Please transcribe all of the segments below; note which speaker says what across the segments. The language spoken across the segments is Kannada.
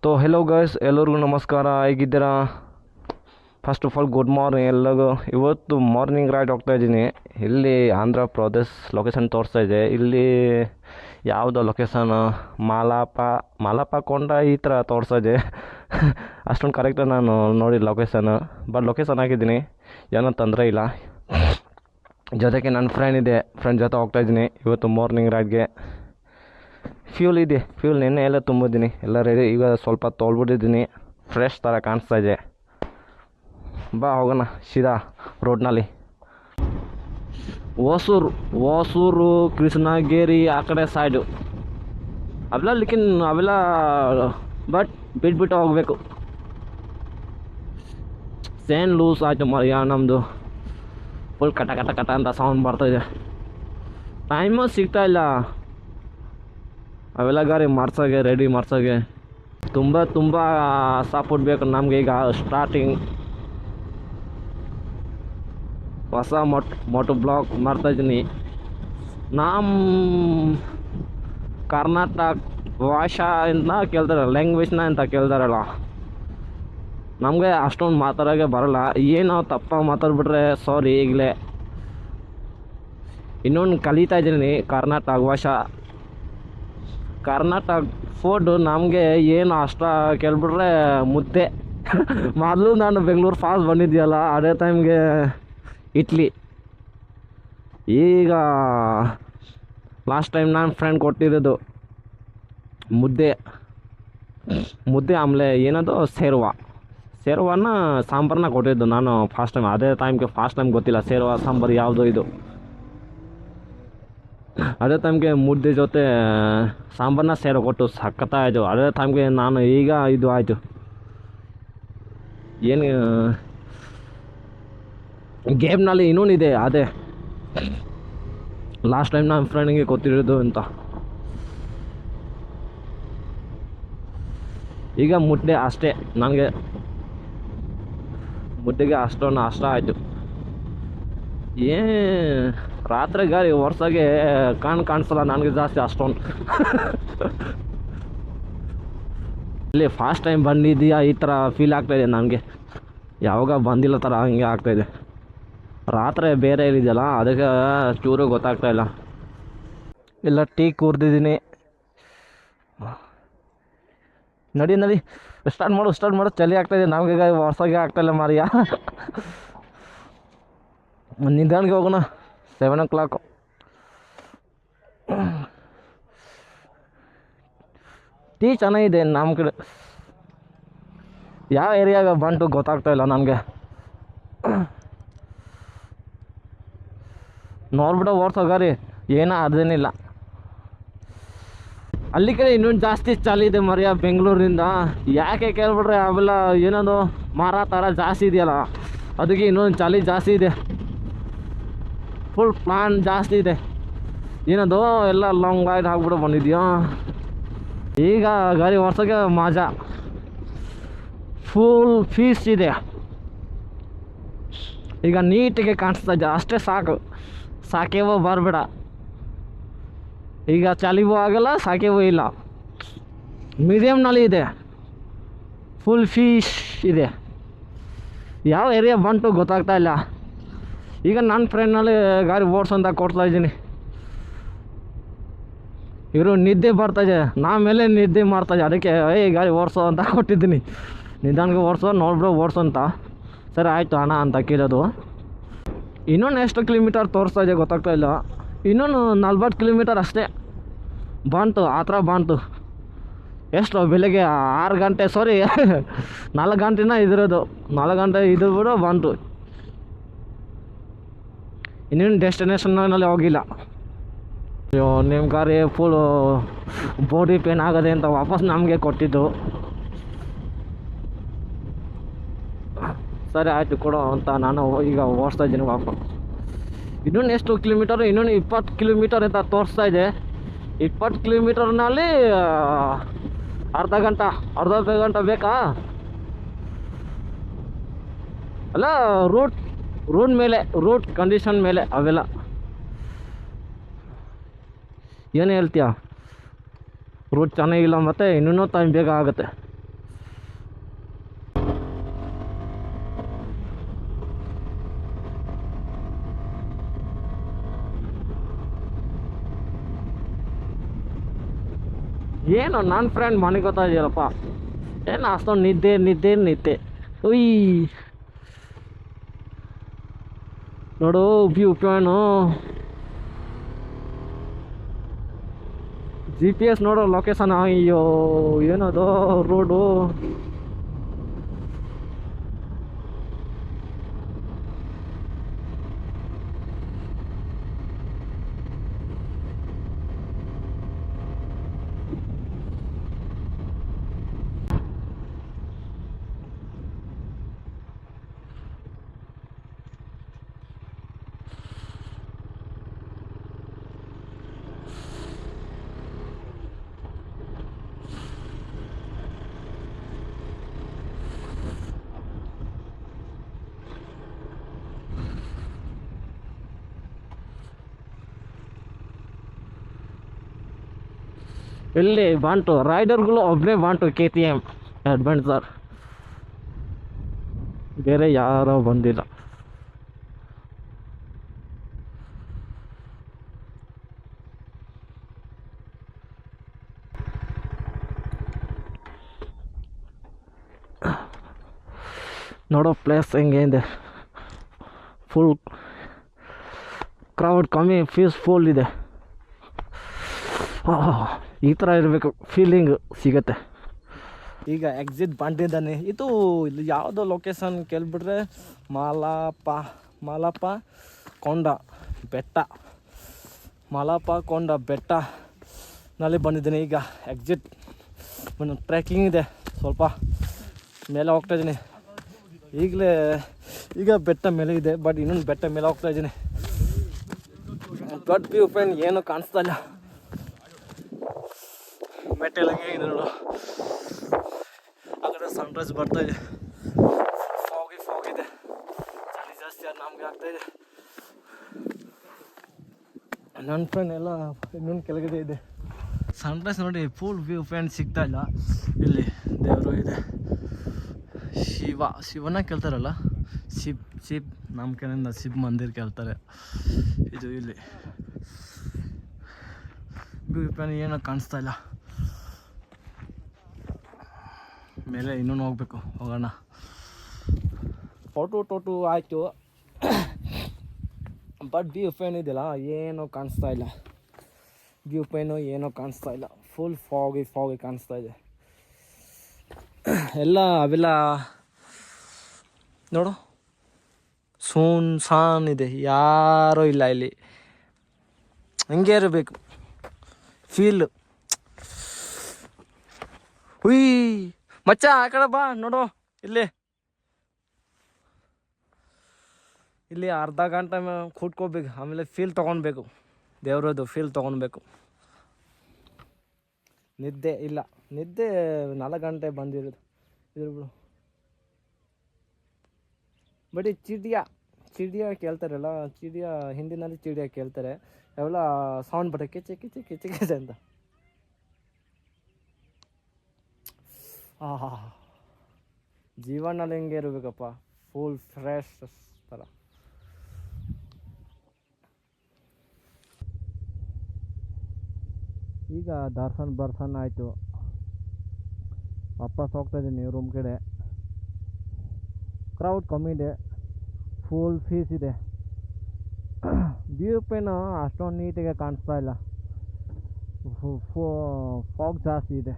Speaker 1: तो हेलो ಗೈಸ್ ಎಲ್ಲರಿಗೂ ನಮಸ್ಕಾರ ಹೇಗಿದ್ದೀರಾ first of all good morning ಎಲ್ಲರಿಗೂ ಇವತ್ತು ಮಾರ್ನಿಂಗ್ ರೈಡ್ ಹೋಗ್ತಾ ಇದ್ದೀನಿ ಇಲ್ಲಿ ಆಂಧ್ರ ಪ್ರದೇಶ್ ಲೊಕೇಶನ್ ತೋರಿಸ್ತಾ ಇದೆ ಇಲ್ಲಿ ಯಾವುದೋ ಲೊಕೇಶನ್ ಮಾಲಾಪ ಕೊಂಡ ಈ ಥರ ತೋರಿಸ್ತಾ ಇದೆ ಅಷ್ಟೊಂದು ಕರೆಕ್ಟಾಗಿ ನಾನು ನೋಡಿ ಲೊಕೇಶನ್ ಹಾಕಿದ್ದೀನಿ ಏನೋ ತೊಂದರೆ ಇಲ್ಲ ಜೊತೆಗೆ ನನ್ನ ಫ್ರೆಂಡ್ ಜೊತೆ ಹೋಗ್ತಾ ಇದ್ದೀನಿ ಇವತ್ತು ಮಾರ್ನಿಂಗ್ ರೈಡ್ಗೆ ಫ್ಯೂಲ್ ನೆನ್ನೆ ಎಲ್ಲ ತುಂಬಿದ್ದೀನಿ ಎಲ್ಲ ರೆಡಿ ಈಗ ಸ್ವಲ್ಪ ತೊಳ್ಬಿಟ್ಟಿದ್ದೀನಿ ಫ್ರೆಶ್ ಥರ ಕಾಣಿಸ್ತಾ ಇದೆ ಬಾ ಹೋಗೋಣ ಸೀದಾ ರೋಡ್ನಲ್ಲಿ ಹೊಸೂರು ಕೃಷ್ಣಗಿರಿ ಆ ಕಡೆ ಸೈಡು ಅವೆಲ್ಲ ಬಟ್ ಬಿಟ್ಬಿಟ್ಟು ಹೋಗಬೇಕು ಸೇನ್ ಲೂಸ್ ಆಯಿತು ಮರ್ಯಾ ನಮ್ಮದು ಫುಲ್ ಕಟ ಅಂತ ಸೌಂಡ್ ಬರ್ತಾಯಿದೆ ಟೈಮು ಸಿಗ್ತಾಯಿಲ್ಲ ಅವೆಲ್ಲ ಗಾಡಿ ರೆಡಿ ಮಾಡ್ಸೋಗೆ ತುಂಬ ಸಪೋರ್ಟ್ ಬೇಕು ನಮಗೆ ಈಗ ಸ್ಟಾರ್ಟಿಂಗ್ ಹೊಸ ಮೋಟೋ ಬ್ಲಾಗ್ ಮಾಡ್ತಾಯಿದ್ದೀನಿ ನಮ್ಮ ಕರ್ನಾಟಕ ಭಾಷಾ ಅಂತ ಕೇಳ್ತಾರೆ ಲ್ಯಾಂಗ್ವೇಜ್ನ ಅಂತ ಕೇಳ್ತಾರಲ್ಲ ನಮಗೆ ಅಷ್ಟೊಂದು ಮಾತಾಡೋಕ್ಕೆ ಬರೋಲ್ಲ ಏನೋ ತಪ್ಪಾಗಿ ಮಾತಾಡ್ಬಿಟ್ರೆ ಸಾರಿ ಈಗಲೇ ಇನ್ನೊಂದು ಕಲಿತಾ ಇದ್ದೀನಿ ಕರ್ನಾಟಕ ಭಾಷಾ ಕರ್ನಾಟಕ ಫುಡ್ ನಮಗೆ ಏನು ಅಷ್ಟ ಕೇಳ್ಬಿಟ್ರೆ ಮುದ್ದೆ ಮೊದಲು ನಾನು ಬೆಂಗಳೂರು ಫಾಸ್ಟ್ ಬಂದಿದ್ದೀಯಲ್ಲ ಅದೇ ಟೈಮ್ಗೆ ಇಡ್ಲಿ ಈಗ ಲಾಸ್ಟ್ ಟೈಮ್ ನಾನು ಫ್ರೆಂಡ್ ಕೊಟ್ಟಿರೋದು ಮುದ್ದೆ ಆಮೇಲೆ ಏನದು ಸೇರ್ವನ ಸಾಂಬಾರನ್ನ ಕೊಟ್ಟಿದ್ದು ನಾನು ಫಾಸ್ಟ್ ಟೈಮ್ ಗೊತ್ತಿಲ್ಲ ಸೇರ್ವ ಸಾಂಬಾರು ಯಾವುದು ಇದು ಅದೇ ಟೈಮ್ಗೆ ಮುದ್ದೆ ಜೊತೆ ಸಾಂಬಾರನ್ನ ಸೇರೋ ಕೊಟ್ಟು ಸಖತ್ತಾಯಿತು ಅದೇ ಟೈಮ್ಗೆ ನಾನು ಈಗ ಇದು ಆಯಿತು ಏನು ಗೇಮ್ನಲ್ಲಿ ಇನ್ನೊಂದಿದೆ ಅದೇ ಲಾಸ್ಟ್ ಟೈಮ್ ನನ್ನ ಫ್ರೆಂಡಿಗೆ ಗೊತ್ತಿರೋದು ಅಂತ ಈಗ ಮುದ್ದೆ ಅಷ್ಟೇ ನನಗೆ ಮುದ್ದೆಗೆ ಅಷ್ಟೊಂದು ಅಷ್ಟ ಆಯಿತು ರಾತ್ರಿ ಗಾಡಿ ವರ್ಷಗೆ ಕಾಣಿಸಲ್ಲ ನನಗೆ ಜಾಸ್ತಿ ಅಷ್ಟೊಂದು ಇಲ್ಲಿ ಫಾಸ್ಟ್ ಟೈಮ್ ಬಂದಿದ್ದೀಯಾ ಈ ಥರ ಫೀಲ್ ಆಗ್ತಾಯಿದೆ ನನಗೆ ಯಾವಾಗ ಬಂದಿಲ್ಲ ಥರ ಹಂಗೆ ಆಗ್ತಾಯಿದೆ ರಾತ್ರಿ ಬೇರೆ ಇದೆಯಲ್ಲ ಅದಕ್ಕೆ ಚೂರು ಗೊತ್ತಾಗ್ತಾಯಿಲ್ಲ ಎಲ್ಲ ಟೀ ಕೂರ್ದಿದ್ದೀನಿ ನಡಿ ಸ್ಟಾರ್ಟ್ ಮಾಡು ಚಳಿ ಆಗ್ತಾಯಿದೆ ನಮಗೆ ವರ್ಷಗೆ ಆಗ್ತಾಯಿಲ್ಲ ಮಾರಿಯ ನಿಧಾನಕ್ಕೆ ಹೋಗೋಣ 7 o'clock ಟೀ ಚೆನ್ನಾಗಿದೆ ನಮ್ಮ ಕಡೆ ಯಾವ ಏರಿಯಾಗ ಬಂಟು ಗೊತ್ತಾಗ್ತಾಯಿಲ್ಲ ನನಗೆ ನೋಡ್ಬಿಟ್ಟು ಓಡ್ಸೋಗಾರಿ ಏನೋ ಅದೇನಿಲ್ಲ ಅಲ್ಲಿ ಕಡೆ ಇನ್ನೊಂದು ಜಾಸ್ತಿ ಚಳಿ ಇದೆ ಮರ್ಯ ಬೆಂಗಳೂರಿಂದ ಯಾಕೆ ಕೇಳ್ಬಿಟ್ರೆ ಅವೆಲ್ಲ ಏನದು ಮರ ಥರ ಜಾಸ್ತಿ ಇದೆಯಲ್ಲ ಅದಕ್ಕೆ ಇನ್ನೊಂದು ಚಳಿ ಜಾಸ್ತಿ ಇದೆ ಫುಲ್ ಪ್ಲಾನ್ ಜಾಸ್ತಿ ಇದೆ ಏನದು ಎಲ್ಲ ಲಾಂಗ್ ರೈಡ್ ಹಾಕ್ಬಿಟ್ಟು ಬಂದಿದ್ಯೋ ಈಗ ಗಾಡಿ ಓಡ್ಸೋಕ್ಕೆ ಮಜಾ ಫುಲ್ ಫೀಸ್ ಇದೆ ಈಗ ನೀಟಿಗೆ ಕಾಣಿಸ್ತಾ ಇದೆ ಅಷ್ಟೇ ಸಾಕೇವೋ ಬರಬೇಡ ಈಗ ಚಳಿವೂ ಆಗಲ್ಲ ಸಾಕೇವೂ ಇಲ್ಲ ಮೀಡಿಯಮ್ನಲ್ಲಿ ಇದೆ ಫುಲ್ ಫೀಸ್ ಇದೆ ಯಾವ ಏರಿಯಾ ಬಂಟು ಗೊತ್ತಾಗ್ತಾ ಇಲ್ಲ ಈಗ ನನ್ನ ಫ್ರೆಂಡ್ನಲ್ಲಿ ಗಾಡಿ ಓಡಿಸೋಂತ ಕೊಡ್ತಾ ಇದ್ದೀನಿ ಇವರು ನಿದ್ದೆ ಬರ್ತಾಯಿದೆ ನಾ ಮೇಲೆ ನಿದ್ದೆ ಮಾಡ್ತಾಯಿದ್ದೆ ಅದಕ್ಕೆ ಗಾಡಿ ಓಡಿಸೋ ಅಂತ ಕೊಟ್ಟಿದ್ದೀನಿ ನಿಧಾನಕ್ಕೆ ನೋಡ್ಬಿಡು ಓಡಿಸೋ ಅಂತ ಸರಿ ಆಯಿತು ಅಣ್ಣ ಅಂತ ಕೇಳೋದು ಇನ್ನೊಂದು ಎಷ್ಟು ಕಿಲೋಮೀಟರ್ ತೋರಿಸ್ತಾ ಇದೆ ಗೊತ್ತಾಗ್ತಾ ಇಲ್ಲ ಇನ್ನೊಂದು 40 ಕಿಲೋಮೀಟರ್ ಅಷ್ಟೇ ಆ ಥರ ಬಂತು ಎಷ್ಟು ಬೆಳಗ್ಗೆ 6 ಗಂಟೆ 4 ಗಂಟೆನ ಇದಿರೋದು 4 ಗಂಟೆ ಬಿಡು ಬಂತು ಇನ್ನೇನು ಡೆಸ್ಟಿನೇಷನ್ನಲ್ಲಿ ಹೋಗಿಲ್ಲ ಅಯ್ಯೋ ನಿಮ್ಮ ಗಾಡಿ ಫುಲ್ಲು ಬಾಡಿ ಪೇನ್ ಆಗದೆ ಅಂತ ವಾಪಸ್ ನಮಗೆ ಕೊಟ್ಟಿದ್ದು ಸರಿ ಆಯಿತು ಕೊಡು ಅಂತ ನಾನು ಈಗ ಓಡಿಸ್ತಾ ಇದ್ದೀನಿ ವಾಪಸ್ ಇನ್ನೊಂದು ಎಷ್ಟು ಕಿಲೋಮೀಟರ್ ಇನ್ನೊಂದು 20 ಕಿಲೋಮೀಟರ್ ಅಂತ ತೋರಿಸ್ತಾ ಇದೆ 20 ಕಿಲೋಮೀಟರ್ನಲ್ಲಿ ಅರ್ಧ ಗಂಟೆ ಬೇಕಾ ಅಲ್ಲ ರೂಟ್ ಕಂಡೀಷನ್ ಮೇಲೆ ಅವೆಲ್ಲ ಏನು ಹೇಳ್ತೀಯ ರೂಟ್ ಚೆನ್ನಾಗಿಲ್ಲ ಮತ್ತು ಇನ್ನೂ ಟೈಮ್ ಬೇಗ ಆಗುತ್ತೆ
Speaker 2: ಏನು ನನ್ನ ಫ್ರೆಂಡ್ ಮನೆಗೆ ಗೊತ್ತಾ ಇದೆಯಲ್ಲಪ್ಪ, ಏನು ಅಷ್ಟೊಂದು ನಿದ್ದೆ ಉಯ್ ನೋಡು ವ್ಯೂ ಪ್ಯಾನು GPS ನೋಡು ಲೊಕೇಶನ್. ಅಯ್ಯೋ ಏನದು ರೋಡು. ಇಲ್ಲಿ ಬಾಂಟು ರೈಡರ್ಗಳು ಒಬ್ಬನೇ ಬಾಂಟು KTM ಅಡ್ವೆಂಚರ್, ಬೇರೆ ಯಾರೋ ಬಂದಿಲ್ಲ. ನೋಡೋ ಪ್ಲೇಸ್ ಹೆಂಗೆ ಇದೆ, ಫುಲ್ ಕ್ರೌಡ್ ಕಮ್ಮಿ, ಪೀಸ್ಫುಲ್ ಇದೆ. ಈ ಥರ ಇರಬೇಕು, ಫೀಲಿಂಗ್ ಸಿಗತ್ತೆ. ಈಗ ಎಕ್ಸಿಟ್ ಬಂದಿದ್ದಾನೆ. ಇದು ಇಲ್ಲಿ ಯಾವುದೋ ಲೊಕೇಶನ್ ಕೇಳಿಬಿಟ್ರೆ ಮಾಲಪ್ಪ ಕೊಂಡ ಬೆಟ್ಟ, ಮಾಲಪ್ಪ ಕೊಂಡ ಬೆಟ್ಟನಲ್ಲಿ ಬಂದಿದ್ದೀನಿ. ಈಗ ಎಕ್ಸಿಟ್ ಟ್ರೆಕ್ಕಿಂಗ್ ಇದೆ, ಸ್ವಲ್ಪ ಮೇಲೆ ಹೋಗ್ತಾ ಇದ್ದೀನಿ. ಈಗ ಬೆಟ್ಟ ಮೇಲೆ ಇದೆ, ಬಟ್ ಇನ್ನೊಂದು ಬೆಟ್ಟ ಮೇಲೆ ಹೋಗ್ತಾ ಇದ್ದೀನಿ. ಬಟ್ ವ್ಯೂ ಪಾಯಿಂಟ್ ಏನೂ ಕಾಣಿಸ್ತಾ ಇಲ್ಲ, ಮೆಟ್ಟಲಾಗೆ ಇದೆ ನೋಡು. ಆ ಕಡೆ ಸನ್ರೈಸ್ ಬರ್ತಾ ಇದೆ, ಫಾಗ್ ಇದೆ, ಚಳಿ ಜಾಸ್ತಿ ಅದು ನಮಗೆ ಆಗ್ತಾ ಇದೆ. ನನ್ನ ಫ್ರೆಂಡ್ ಎಲ್ಲ ಇನ್ನೊಂದು ಕೆಳಗಡೆ ಇದೆ. ಸನ್ರೈಸ್ ನೋಡಿ, ಫುಲ್ ವ್ಯೂ ಪಾಯಿಂಟ್ ಸಿಗ್ತಾ ಇಲ್ಲ. ಇಲ್ಲಿ ದೇವರು ಇದೆ, ಶಿವನ ಕೇಳ್ತಾರಲ್ಲ, ಶಿವ್ ನಮ್ಮ ಕಡೆಯಿಂದ ಶಿವ್ ಮಂದಿರ್ ಕೇಳ್ತಾರೆ. ಇದು ಇಲ್ಲಿ ವ್ಯೂ ಪಾಯಿಂಟ್ ಏನೋ ಕಾಣಿಸ್ತಾ ಇಲ್ಲ. ಮೇಲೆ ಇನ್ನೂ ಹೋಗೋಣ. ಫೋಟೋ ಆಯಿತು, ಬಟ್ ವ್ಯೂ ಪಾಯಿಂಟ್ ಇದೆಯಲ್ಲ ಏನೋ ಕಾಣಿಸ್ತಾ ಇಲ್ಲ. ವ್ಯೂ ಪಾಯಿಂಟು ಏನೋ ಕಾಣಿಸ್ತಾ ಇಲ್ಲ, ಫುಲ್ ಫಾಗಿ ಕಾಣಿಸ್ತಾ ಇದೆ. ಅವೆಲ್ಲ ನೋಡು, ಸುನ್ಸಾನ್ ಇದೆ, ಯಾರೂ ಇಲ್ಲ ಇಲ್ಲಿ. ಹಂಗೆ ಇರಬೇಕು ಫೀಲ್. ಹುಯ್ ಮಚ್ಚ, ಆ ಕಡೆ ಬಾ ನೋಡು. ಇಲ್ಲಿ ಅರ್ಧ ಗಂಟೆ ಕೂತ್ಕೋಬೇಕು, ಆಮೇಲೆ ಫೀಲ್ ತೊಗೊಳ್ಬೇಕು, ದೇವ್ರದ್ದು ಫೀಲ್ ತೊಗೊಳ್ಬೇಕು. ನಿದ್ದೆ 4 ಗಂಟೆ ಬಂದಿರೋದು ಇದ್ರ ಬಿಡು. ಬಟ್ ಈ ಚಿಡಿಯ ಕೇಳ್ತಾರಲ್ಲ, ಹಿಂದಿನಲ್ಲಿ ಚಿಡಿಯ ಕೇಳ್ತಾರೆ, ಅವೆಲ್ಲ ಸೌಂಡ್ ಬಟ್ಟೆ ಕಿಚೆ ಅಂತ. ಜೀವನಲ್ಲಿ ಹೆಂಗೆ ಇರಬೇಕಪ್ಪ, ಫುಲ್ ಫ್ರೆಶ್ ಥರ. ಈಗ ದರ್ಶನ್ ಆಯಿತು, ವಾಪಸ್ ಹೋಗ್ತಾ ಇದ್ದೀನಿ ರೂಮ್ ಕಡೆ. ಕ್ರೌಡ್ ಕಮ್ಮಿ ಇದೆ, ಫುಲ್ ಫೀಸ್ ಇದೆ. ವ್ಯೂ ಪಾಯಿಂಟ್ ಅಷ್ಟೊಂದು ನೀಟಾಗಿ ಕಾಣಿಸ್ತಾ ಇಲ್ಲ, ಫಾಗ್ ಜಾಸ್ತಿ ಇದೆ.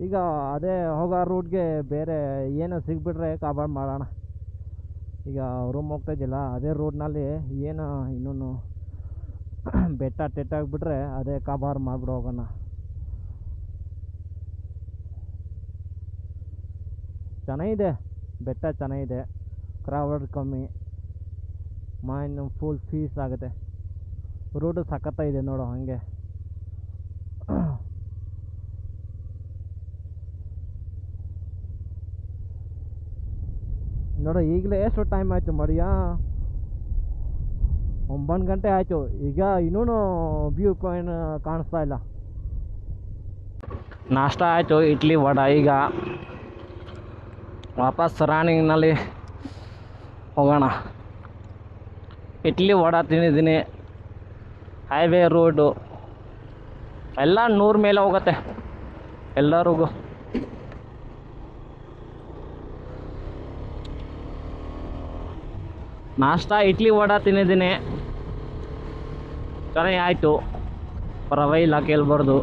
Speaker 2: ಈಗ ಅದೇ ಹೋಗೋ ರೂಟ್ಗೆ ಬೇರೆ ಏನೋ ಸಿಗ್ಬಿಟ್ರೆ ಕವರ್ ಮಾಡೋಣ. ಈಗ ರೂಮ್ ಹೋಗ್ತಾ ಇದ್ದಿಲ್ಲ, ಅದೇ ರೋಡ್ನಲ್ಲಿ ಏನೋ ಇನ್ನೊಂದು ಬೆಟ್ಟ ತೆಟ್ಟಾಗ್ಬಿಟ್ರೆ ಅದೇ ಕವರ್ ಮಾಡ್ಬಿಟ್ಟು ಹೋಗೋಣ. ಚೆನ್ನಾಗಿದೆ ಬೆಟ್ಟ, ಚೆನ್ನಾಗಿದೆ, ಕ್ರೌಡ್ ಕಮ್ಮಿ, ಮೈಂಡ್ ಫುಲ್ ಪೀಸ್ ಆಗುತ್ತೆ. ರೋಡು ಸಖತ್ತಾಗಿದೆ ನೋಡು. ಹಾಗೆ ನೋಡು, ಈಗಲೇ ಎಷ್ಟು ಟೈಮ್ ಆಯಿತು ಮಡಿಯಾ, 9 ಗಂಟೆ ಆಯಿತು. ಈಗ ಇನ್ನೂ ವ್ಯೂ ಪಾಯಿಂಟ್ ಕಾಣಿಸ್ತಾ ಇಲ್ಲ. ನಾಷ್ಟ ಆಯಿತು, ಇಡ್ಲಿ ವಡ. ಈಗ ವಾಪಸ್ ರನ್ನಿಂಗ್ನಲ್ಲಿ ಹೋಗೋಣ. ಇಡ್ಲಿ ವಡ ತಿಂದಿದ್ದೀನಿ, ಹೈವೇ ರೋಡು ಎಲ್ಲ 100 ಮೇಲೆ ಹೋಗುತ್ತೆ ಎಲ್ಲರಿಗೂ. ನಾಷ್ಟ ಇಡ್ಲಿ ವಡ ತಿಂದಿದ್ದೀನಿ, ಚೆನ್ನಾಗಿ ಆಯಿತು. ಪರವಾಗಿಲ್ಲ, ಕೇಳ್ಬಾರ್ದು.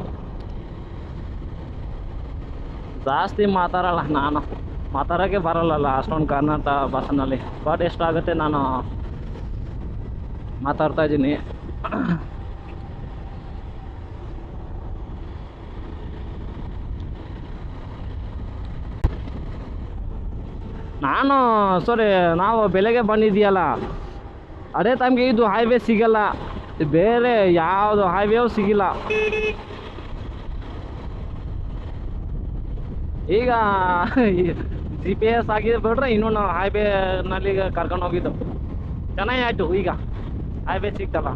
Speaker 2: ಜಾಸ್ತಿ ಮಾತಾಡಲ್ಲ, ನಾನು ಮಾತಾಡೋಕ್ಕೆ ಬರಲ್ಲಲ್ಲ ಅಷ್ಟೊಂದು ಕನ್ನಡ ಭಾಷೆನಲ್ಲಿ. ಬಟ್ ಎಷ್ಟಾಗುತ್ತೆ ನಾನು ಮಾತಾಡ್ತಾ ಇದ್ದೀನಿ. ನಾವು ಬೆಳಗ್ಗೆ ಬಂದಿದ್ದೀಯಲ್ಲ, ಅದೇ ಟೈಮ್ಗೆ ಇದು ಹೈವೇ ಸಿಗಲ್ಲ, ಬೇರೆ ಯಾವುದು ಹೈವೇವು ಸಿಗಿಲ್ಲ. ಈಗ GPS ಆಗಿಬಿಟ್ರೆ ಇನ್ನೊಂದು ಹೈವೇನಲ್ಲಿ ಕರ್ಕೊಂಡು ಹೋಗಿದ್ದು ಚೆನ್ನಾಗಿ ಆಯಿತು. ಈಗ ಹೈವೇ ಸಿಗ್ತಲ್ಲ.